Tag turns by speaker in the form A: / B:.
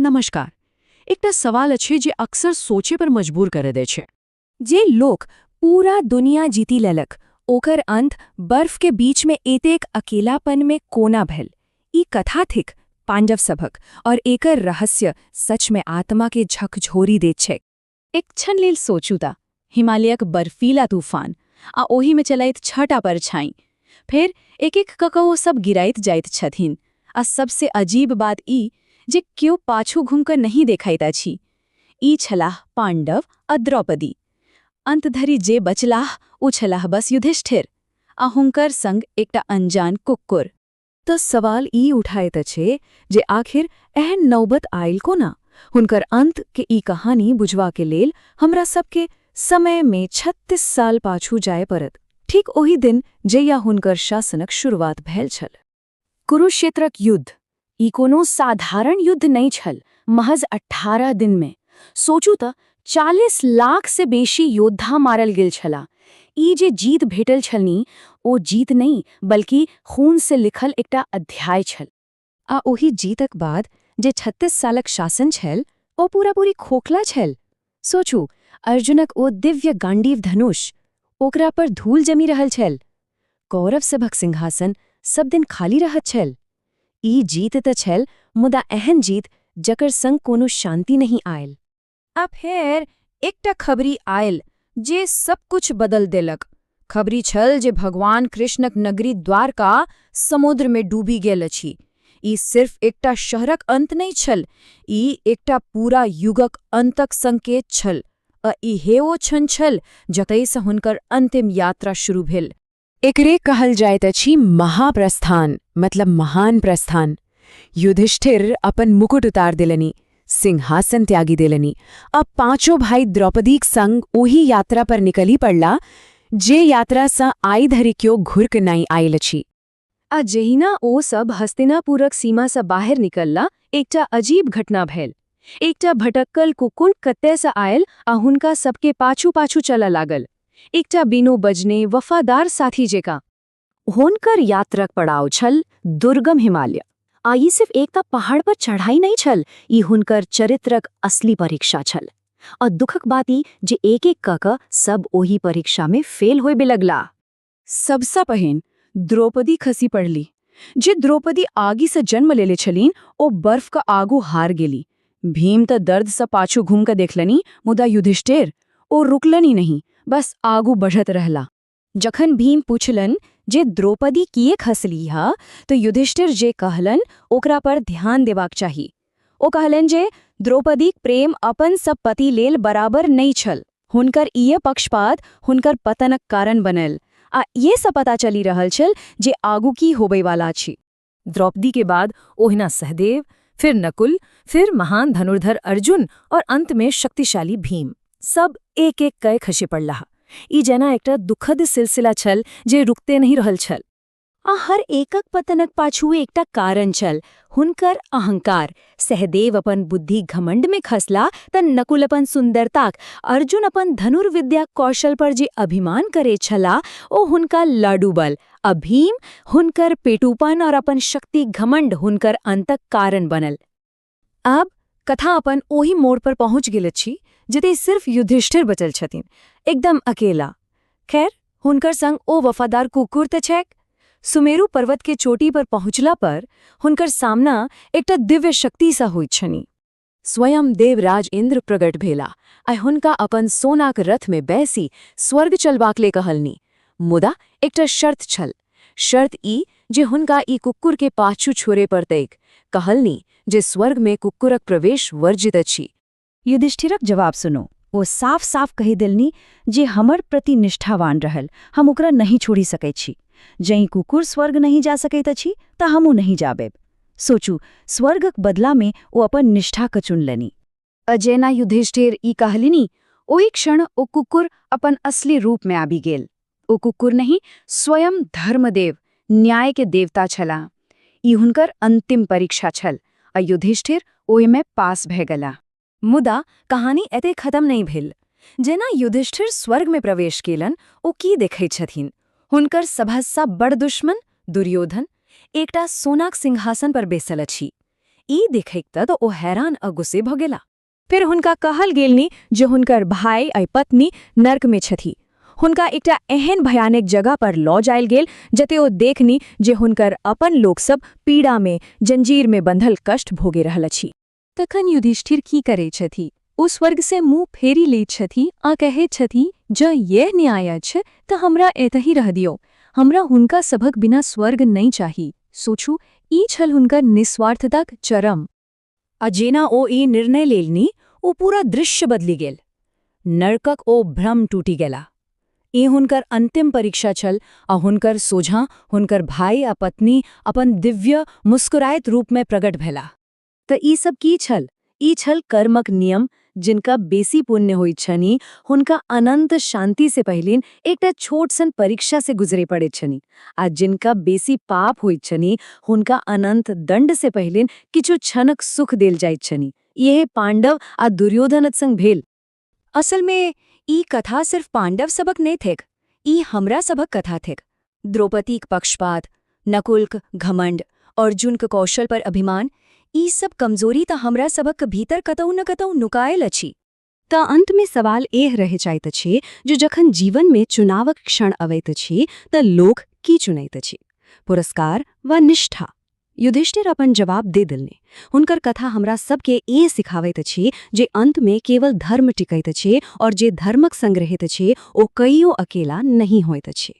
A: નમસ્કાર. એકટા સવાલ છે જે અક્સર સોચે પર મજબૂર કરે દે છે.
B: जे लोग पूरा दुनिया जीती ललक ओकर अंत बर्फ के बीच में एते एक अकेलापन में कोना भल ई कथा थिक पांडव सभक और एकर रहस्य सच में आत्मा के झकझोरी दे छे।
A: એક ક્ષણ લીલ સોચું તા હિમાલયક બર્ફીલા તૂફાન આ ઓહી में चलाइत छटा पर छाई फिर एक एक ककओ सब गिराइत जाइत छथिन आ सबसे अजीब बात ई जे क्यों पाछू घूमकर नहीं देखाइता छी ई छलाह पांडव आ द्रौपदी अंत धरी जे बचलाह उ छलाह बस युधिष्ठिर आ हुंकर संग एकटा अंजान कुक्कुर।
B: तो सवाल ई उठायत छे जे आखिर एहन नौबत आयल कोना हुनकर अंत के ई कहानी बुझवा के लेल हमरा सबके समय में 36 साल पाछू जाय पड़त। ठीक ओही दिन जहिया हुनकर शासनक शुरुआत भेल छल। कुरुक्षेत्रक युद्ध ई कोनो साधारण युद्ध नहीं छल। महज 18 दिन में सोचू त 40 लाख से बेशी योद्धा मारल गेल छला। ई जे जीत भेटल छलनी ओ जीत नहीं बल्कि खून से लिखल एकटा अध्याय छल। आ ओही जीतक बाद जे 36 सालक शासन छल ओ पूरी खोखला छल। सोचू अर्जुनक ओ दिव्य गांडीव धनुष ओकरा पर धूल जमी रहल छल। कौरव सभक सिंहासन सब दिन खाली रहत छल। ई जीत त छल मुदा एहन जीत जकर संग कोनो शांति नहीं आयल। अब फेर एकटा खबरी आयल जे सब कुछ बदल देलक। खबरी छल जे भगवान कृष्णक नगरी द्वारका समुद्र में डूबी गेल अछि। ई सिर्फ एकटा शहरक अंत नहीं छल, ई एकटा पूरा युगक अंतक संकेत छल। इहे ओ क्षण छल जतय सँ हुनकर अंतिम यात्रा शुरू भेल। एकरे कहल जाइत अछि महाप्रस्थान, मतलब महान प्रस्थान। युधिष्ठिर अपन मुकुट उतार देलनि, सिंहासन त्यागी देलनि। अब पांचों भाई द्रौपदीक संग ओही यात्रा पर निकली पड़ला जे यात्रा सँ आइ धरि क्यों घुर्क नहीं आयल अछि। आ जहिना ओ सब हस्तिनापुरक सीमा सँ बाहर निकलला एकटा अजीब घटना भेल। एकटा भटक्कल कुकुर कतय सँ आयल आ हुनका सबके पाछू पाछू चला लागल, एकटा बिनु बजने वफादार साथी जेका। हुनकर यात्रक पड़ाव छल दुर्गम हिमालय। आ ई सिर्फ एकटा पहाड़ पर चढ़ाई नहीं छल, ई हुनकर चरित्रक असली परीक्षा छल। और दुखक बात ई जे एक एक क सब ओही परीक्षा में फेल होए लगला। सबसा पहिन द्रौपदी खसी पड़ली। जे द्रौपदी आगी से जन्म लेले छलीन ओ बर्फ का आगू हार गेली। भीम त दर्द सँ पाछू घूम के देखलनी, मुदा युधिष्ठिर ओ रुकलनी नहीं, बस आगू बढ़त रहला। जखन भीम पूछलन जे द्रौपदी किए खसली हा तो युधिष्ठिर जे कहलन ओकरा पर ध्यान देबाक चाही। ओ कहलन जे द्रौपदीक प्रेम अपन सब पति लेल बराबर नहीं छल। हुनकर इये पक्षपात हुनकर पतनक कारण बनल। आ ये सब पता चली रहल छल जे आगू की होबे वाला छी। द्रौपदी के बाद ओहिना सहदेव, फिर नकुल, फिर महान धनुर्धर अर्जुन और अंत में शक्तिशाली भीम, सब एक एक कय खसे पड़ला। ई जना एकटा दुखद सिलसिला छल जे रुकते नहीं रहल छल। आ हर एकक पतनक पाछू एकटा कारण छल, हुनकर अहंकार। सहदेव अपन बुद्धि घमंड में खसला त नकुल अपन सुंदरताक, अर्जुन अपन धनुर्विद्या कौशल पर जे अभिमान करे छला ओ हुनका लाडूबल, आ भीम हुनकर पेटूपन और अपन शक्ति घमंड हुनकर अंतक कारण बनल। अब कथा अपन ओही मोड़ पर पहुंच गेल अछि जते सिर्फ युधिष्ठिर बचल छथिन, एकदम अकेला। खैर हुनकर संग ओ वफादार कुकुर त छैक। सुमेरु पर्वत के चोटी पर पहुंचला पर हुनकर सामना एकटा दिव्य शक्ति सा होइत छनि। स्वयं देवराज इंद्र प्रगट भेला आ हुनका अपन सोनाक रथ में बैसी स्वर्ग चलबाक ले कहलनि। मुदा एकटा शर्त छल। शर्त ई जे हुनका ई कुकुर के पाछू छोड़े पड़तैक। कहलनि जे स्वर्ग में कुकुरक प्रवेश वर्जित अछि। युधिष्ठिरक जवाब सुनो। ओ साफ साफ कही देलनी जे हमर प्रति निष्ठावान रहल, हम ओकरा नहीं छोड़ी सकै छी। जई कुकुर स्वर्ग नहीं जा सकैत अछि त हमू नहीं जाबेब। सोचू स्वर्गक बदला में ओ अपन निष्ठा क चुनलनि। अजेना युधिष्ठिर ई कहलिनी ओही क्षण ओ कुकुर अपन असली रूप में आबि गेल। ओ कुकुर नहीं स्वयं धर्मदेव, न्याय के देवता छला। ई हुनकर अंतिम परीक्षा छल आ युधिष्ठिर ओहि में पास भे गला। मुदा कहानी एते खत्म नहीं भेल। जेना युधिष्ठिर स्वर्ग में प्रवेश केलन ओ की देखै छथिन। हुनकर सभसँ बड़ दुश्मन दुर्योधन एकटा सोनाक सिंहासन पर बैसल अछि। ई देखैक त ओ हैरान आ गुस्से भ गेला।
A: फिर हुनका कहल गेलनि जे हुनकर भाई आ पत्नी नर्क में छथि। हुनका एकटा एहन भयानक जगह पर लऽ जायल गेल जते ओ देखनी जे हुनकर अपन लोक सब पीड़ा में जंजीर में बंधल कष्ट भोगे रहल अछि। तखन युधिष्ठिर की करे छथि? ओ स्वर्ग से मुंह फेरी ले छथि आ कहे छथि, ज यह न्याय अछि त हमरा एतहि रह दियो। हमरा हुनका सभक बिना स्वर्ग नहीं चाही। सोचू, ई छल हुनकर निस्वार्थताक चरम। आ जेना ओ ई निर्णय लेलनि, ओ पूरा दृश्य बदली गेल। नरकक ओ भ्रम टूटी गेला। ई हुनकर अंतिम परीक्षा छल आ हुनकर सोझां हुनकर भाई आ पत्नी अपन दिव्य मुस्कुराइत रूप में प्रकट भेला। त ई सब की छल? ई छल कर्मक नियम। जिनका बेसी पुण्य होइत छनि हुनका अनंत शांति से पहिलिन एकटा छोट सन परीक्षा से गुजरे पड़ैत छनि, आ जिनका बेसी पाप होइत छनि हुनका अनंत दंड से पहिलिन किछु क्षणक सुख देल जाइत छनि। यह पांडव आ दुर्योधनक संग भेल। असल में ई कथा सिर्फ पांडव सबक नहीं थेक, ई हमरा सबक कथा थेक। द्रौपदीक पक्षपात, नकुलक घमंड, अर्जुनक कौशल पर अभिमान, ई सब कमजोरी त हमरा सबक भीतर कतौ न कतौ नुकायल अछि। त अंत में सवाल एह रह जाइत अछि जे जखन जीवन में चुनावक क्षण अबैत अछि त लोक की चुनैत अछि, पुरस्कार वा निष्ठा? युधिष्ठिर अपन जवाब दे देलनि। हुनकर कथा हमरा सबके ए सिखावैत अछि जे अंत में केवल धर्म टिकैत अछि, और जे धर्मक संग रहैत अछि ओ कहियो अकेला नहीं होइत अछि।